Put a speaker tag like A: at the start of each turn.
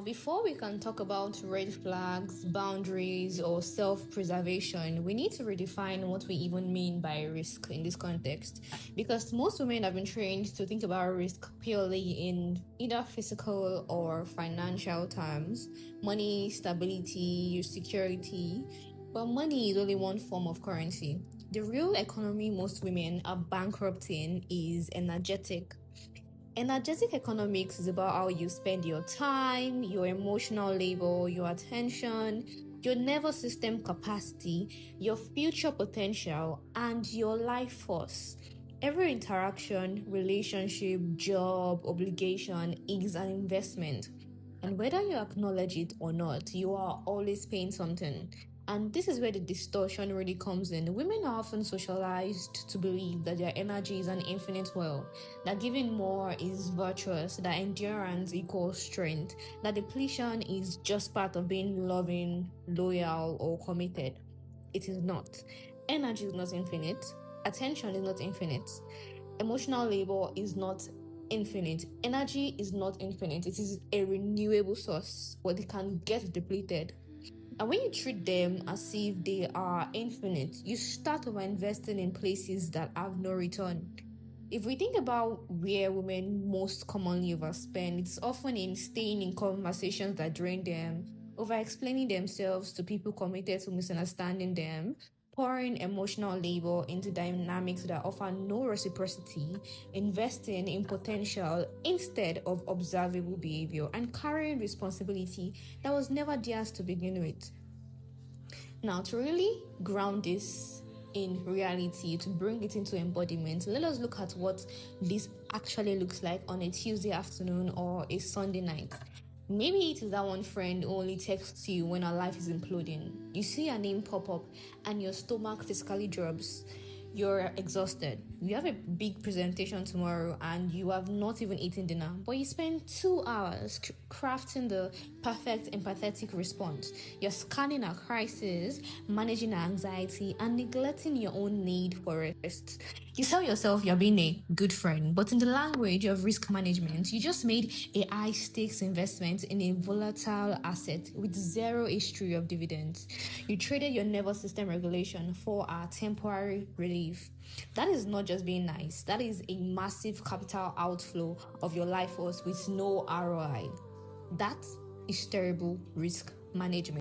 A: Before we can talk about red flags, boundaries, or self preservation, we need to redefine what we even mean by risk in this context. Because most women have been trained to think about risk purely in either physical or financial terms: money, stability, security. But money is only one form of currency. The real economy most women are bankrupting is energetic. Energetic economics is about how you spend your time, your emotional labor, your attention, your nervous system capacity, your future potential, and your life force. Every interaction, relationship, job, obligation is an investment. And whether you acknowledge it or not, you are always paying something. And this is where the distortion really comes in. Women are often socialized to believe that their energy is an infinite well, that giving more is virtuous, that endurance equals strength, that depletion is just part of being loving, loyal, or committed. It is not. Energy is not infinite. Attention is not infinite. Emotional labor is not infinite. Energy is not infinite. It is a renewable source, but it can get depleted. And when you treat them as if they are infinite, you start over investing in places that have no return. If we think about where women most commonly overspend, it's often in staying in conversations that drain them, over explaining themselves to people committed to misunderstanding them, pouring emotional labor into dynamics that offer no reciprocity, investing in potential instead of observable behavior, and carrying responsibility that was never theirs to begin with. Now, to really ground this in reality, to bring it into embodiment, let us look at what this actually looks like on a Tuesday afternoon or a Sunday night. Maybe it is that one friend who only texts you when her life is imploding. You see her name pop up and your stomach physically drops. You're exhausted. You have a big presentation tomorrow and you have not even eaten dinner, but you spend 2 hours crafting the perfect empathetic response. You're scanning a crisis, managing anxiety, and neglecting your own need for rest. You tell yourself you're being a good friend, but in the language of risk management, you just made a high stakes investment in a volatile asset with zero history of dividends. You traded your nervous system regulation for a temporary relief. That is not just being nice, that is a massive capital outflow of your life force with no ROI. That is terrible risk management.